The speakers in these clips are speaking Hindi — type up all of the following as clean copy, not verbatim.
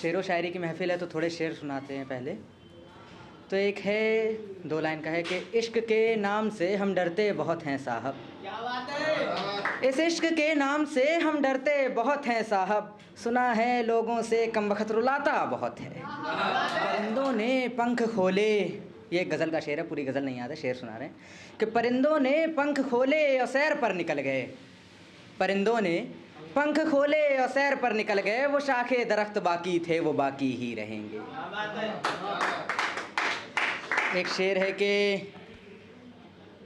शेर व शायरी की महफ़िल है तो थोड़े शेर सुनाते हैं पहले। तो एक है, 2 लाइन का है कि इश्क के नाम से हम डरते बहुत हैं साहब। क्या बात है। इस इश्क के नाम से हम डरते बहुत हैं साहब, सुना है लोगों से कम वक्त रुलाता बहुत है। परिंदों ने पंख खोले, ये एक गज़ल का शेर है, पूरी गज़ल नहीं याद है, शेर सुना रहे हैं कि परिंदों ने पंख खोले और सैर पर निकल गए। परिंदों ने पंख खोले और सैर पर निकल गए, वो शाखे दरख्त बाकी थे वो बाकी ही रहेंगे। क्या बात है। एक शेर है कि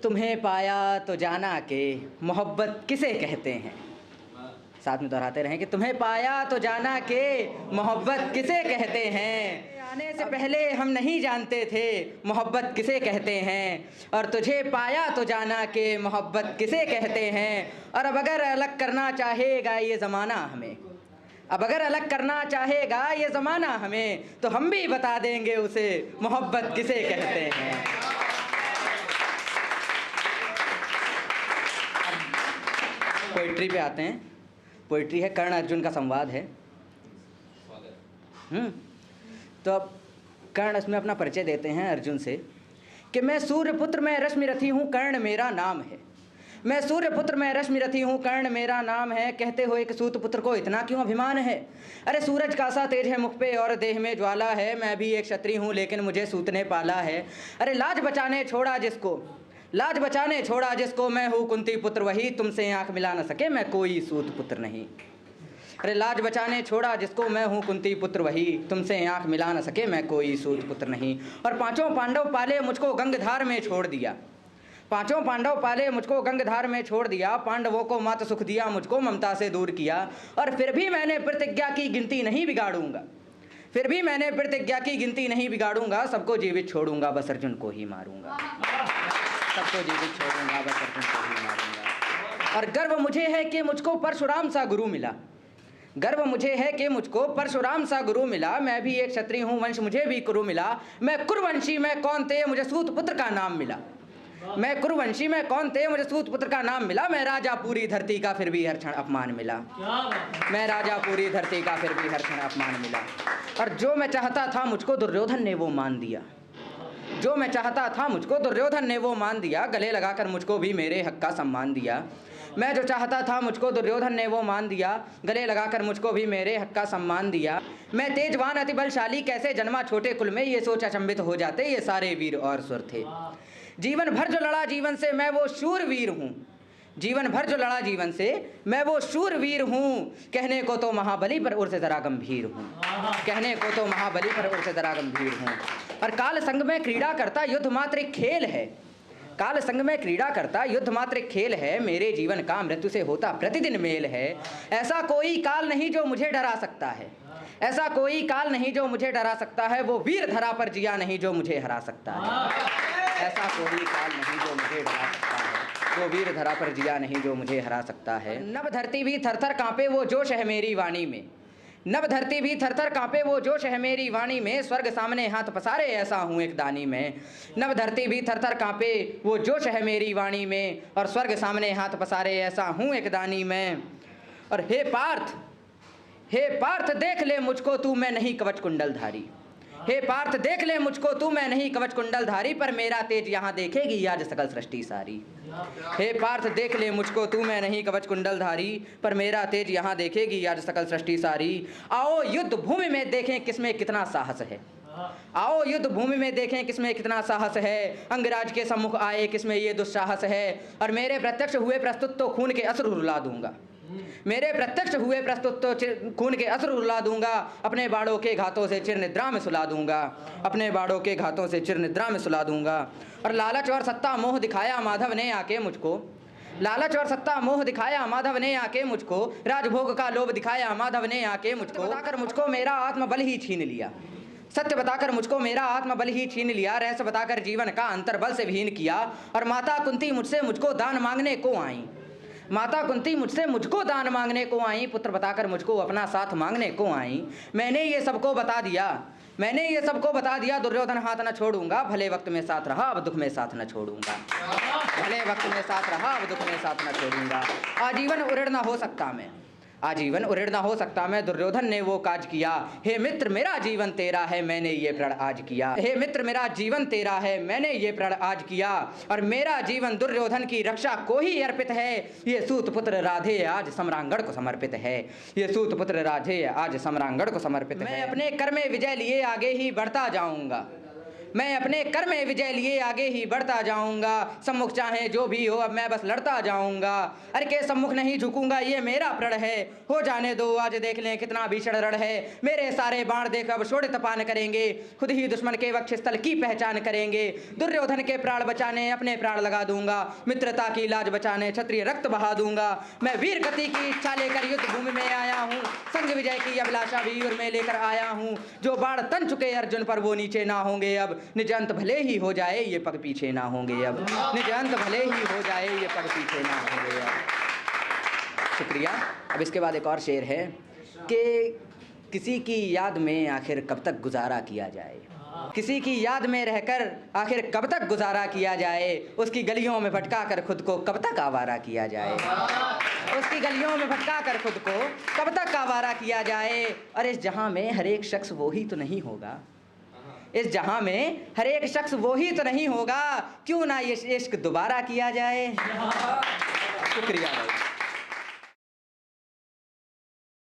तुम्हें पाया तो जाना कि मोहब्बत किसे कहते हैं। साथ में दोहराते रहें कि तुम्हें पाया तो जाना कि मोहब्बत किसे कहते हैं। आने से पहले हम नहीं जानते थे मोहब्बत किसे कहते हैं, और तुझे पाया तो जाना कि मोहब्बत किसे कहते हैं। और अब अगर अलग करना चाहेगा ये ज़माना हमें, अब अगर अलग करना चाहेगा ये ज़माना हमें, तो हम भी बता देंगे उसे मोहब्बत किसे कहते हैं। पोइट्री पे आते हैं। पोइट्री है, कर्ण अर्जुन का संवाद है। तो अब कर्ण इसमें अपना परिचय देते हैं अर्जुन से कि मैं सूर्यपुत्र में रश्मि रथी हूँ, कर्ण मेरा नाम है। मैं सूर्यपुत्र में रश्मि रथी हूँ, कर्ण मेरा नाम है। कहते हो एक सूतपुत्र को इतना क्यों अभिमान है। अरे सूरज का सा तेज है मुख पे और देह में ज्वाला है। मैं भी एक क्षत्रिय हूँ लेकिन मुझे सूत ने पाला है। अरे लाज बचाने छोड़ा जिसको, लाज बचाने छोड़ा जिसको, मैं हूँ कुंती पुत्र वही, तुमसे आँख मिला न सके मैं कोई सूत पुत्र नहीं। अरे लाज बचाने छोड़ा जिसको, मैं हूँ कुंती पुत्र वही, तुमसे आँख मिला न सके मैं कोई सूत पुत्र नहीं। और 5 पांडव पाले मुझको गंगधार में छोड़ दिया, 5 पांडव पाले मुझको गंगधार में छोड़ दिया। पांडवों को मात सुख दिया, मुझको ममता से दूर किया। और फिर भी मैंने प्रतिज्ञा की गिनती नहीं बिगाड़ूंगा, फिर भी मैंने प्रतिज्ञा की गिनती नहीं बिगाड़ूंगा। सबको जीवित छोड़ूंगा बस अर्जुन को ही मारूंगा, सबको जीवित छोड़ूंगा बस अर्जुन को ही मारूंगा। और गर्व मुझे है कि मुझको परशुराम सा गुरु मिला, गर्व मुझे है कि मुझको परशुराम सा गुरु मिला। मैं भी एक क्षत्रिय हूँ, वंश मुझे भी कुरु मिला। मैं कुरुवंशी मैं कौन थे, मुझे सूत पुत्र का नाम मिला। मैं कुरुवंशी मैं कौन थे, मुझे सूत पुत्र का नाम मिला। मैं राजा पूरी धरती का फिर भी हर क्षण अपमान मिला, मैं राजा पूरी धरती का फिर भी हर क्षण अपमान मिला। और जो मैं चाहता था मुझको दुर्योधन ने वो मान दिया, जो मैं चाहता था मुझको दुर्योधन ने वो मान दिया। गले लगाकर मुझको भी मेरे हक का सम्मान दिया। मैं जो चाहता था मुझको दुर्योधन ने वो मान दिया, गले लगाकर मुझको भी मेरे हक का सम्मान दिया। मैं तेजवान अति बलशाली कैसे जन्मा छोटे कुल में, ये सोच अचंभित हो जाते ये सारे वीर और सुर थे। जीवन भर जो लड़ा जीवन से मैं वो शूरवीर हूँ, जीवन भर जो लड़ा जीवन से मैं वो शूरवीर हूँ। कहने को तो महाबली पर उर से ज़रा गंभीर हूँ, कहने को तो महाबली पर उर से ज़रा गंभीर हूँ। और काल संग में क्रीड़ा करता युद्ध मात्र एक खेल है, काल संग में क्रीड़ा करता युद्ध मात्र एक खेल है। मेरे जीवन का मृत्यु से होता प्रतिदिन मेल है। ऐसा कोई काल नहीं जो मुझे डरा सकता है, ऐसा कोई काल नहीं जो मुझे डरा सकता है। वो वीर धरा पर जिया नहीं जो मुझे हरा सकता है, ऐसा कोई काल नहीं जो मुझे डरा सकता है। वो वीर धरा पर जिया नहीं जो मुझे हरा सकता है। नभ धरती भी थरथर कांपे वो जोश है मेरी वाणी में, नभ धरती भी थरथर कांपे वो जोश है मेरी वाणी में। स्वर्ग सामने हाथ पसारे ऐसा हूँ एक दानी में, नभ धरती भी थरथर कांपे वो जोश है मेरी वाणी में। और स्वर्ग सामने हाथ पसारे ऐसा हूँ एक दानी में। और हे पार्थ, हे पार्थ देख ले मुझको तू मैं नहीं कवच कुंडलधारी, हे पार्थ देख ले मुझको तू मैं नहीं कवच कुंडलधारी। पर मेरा तेज यहाँ देखेगी आज सकल सृष्टि सारी, हे पार्थ देख ले मुझको तू मैं नहीं कवच कुंडलधारी। पर मेरा तेज यहाँ देखेगी आज सकल सृष्टि सारी। आओ युद्ध भूमि में देखें किसमें कितना साहस है, आओ युद्ध भूमि में देखें किसमें कितना साहस है। अंगराज के सम्मुख आए किसमें ये दुस्साहस है। और मेरे प्रत्यक्ष हुए प्रस्तुत तो खून के असर रुला दूंगा, मेरे प्रत्यक्ष हुए प्रस्तुत तो खून के असर रुला दूंगा। अपने बाड़ों के घातों से चिर निद्रा में सुला दूंगा, अपने बाड़ों के घातों से चिर निद्रा में सुला दूंगा। और लालच और सत्ता मोह दिखाया माधव ने आके मुझको, लालच और सत्ता मोह दिखाया माधव ने आके मुझको। राजभोग का लोभ दिखाया माधव ने आके मुझको। बताकर मुझको मेरा आत्मबल ही छीन लिया, सत्य बताकर मुझको मेरा आत्मबल ही छीन लिया। रहस्य बताकर जीवन का अंतर्बल से विहीन किया। और माता कुंती मुझसे मुझको दान मांगने को आई, माता कुंती मुझसे मुझको दान मांगने को आई। पुत्र बताकर मुझको अपना साथ मांगने को आई। मैंने ये सबको बता दिया, मैंने ये सबको बता दिया। दुर्योधन हाथ न छोड़ूंगा, भले वक्त में साथ रहा अब दुख में साथ न छोड़ूंगा, भले वक्त में साथ रहा अब दुख में साथ न छोड़ूंगा। आजीवन उड़ना हो सकता मैं, आजीवन उऋण न हो सकता मैं, दुर्योधन ने वो काज किया। हे मित्र मेरा जीवन तेरा है, मैंने ये प्रण आज किया। हे मित्र मेरा जीवन तेरा है, मैंने ये प्रण आज किया। और मेरा जीवन दुर्योधन की रक्षा को ही अर्पित है। ये सूत पुत्र राधे आज सम्रांगण को समर्पित है। ये सूत पुत्र राधे आज सम्रांगण को समर्पित है। मैं अपने कर्म में विजय लिए आगे ही बढ़ता जाऊंगा। मैं अपने कर्म में विजय लिए आगे ही बढ़ता जाऊंगा। सम्मुख चाहे जो भी हो, अब मैं बस लड़ता जाऊंगा। अरे के सम्मुख नहीं झुकूंगा, ये मेरा प्रण है। हो जाने दो, आज देख लें कितना भीषण रण है। मेरे सारे बाण देख अब शोणित पान करेंगे। खुद ही दुश्मन के वक्षस्थल की पहचान करेंगे। दुर्योधन के प्राण बचाने अपने प्राण लगा दूंगा। मित्रता की लाज बचाने क्षत्रिय रक्त बहा दूंगा। मैं वीर गति की इच्छा लेकर युद्ध भूमि में आया हूँ। संग विजय की अभिलाषा भी और मैं लेकर आया हूँ। जो बाण तन चुके अर्जुन पर वो नीचे ना होंगे अब। निज अंत भले ही हो जाए ये पग पीछे ना होंगे अब। निज अंत भले ही हो जाए ये पग पीछे ना होंगे अब। शुक्रिया। अब इसके बाद एक और शेर है कि किसी की याद में आखिर कब तक गुजारा किया जाए। किसी की याद में रहकर आखिर कब तक गुजारा किया जाए। उसकी गलियों में भटका कर खुद को कब तक आवारा किया जाए। उसकी गलियों में भटका कर खुद को कब तक आवारा किया जाए। और इस जहां में हर एक शख्स वो ही तो नहीं होगा। इस जहां में हर एक शख्स वो ही तो नहीं होगा। क्यों ना ये इश्क दोबारा किया जाए। शुक्रिया भाई।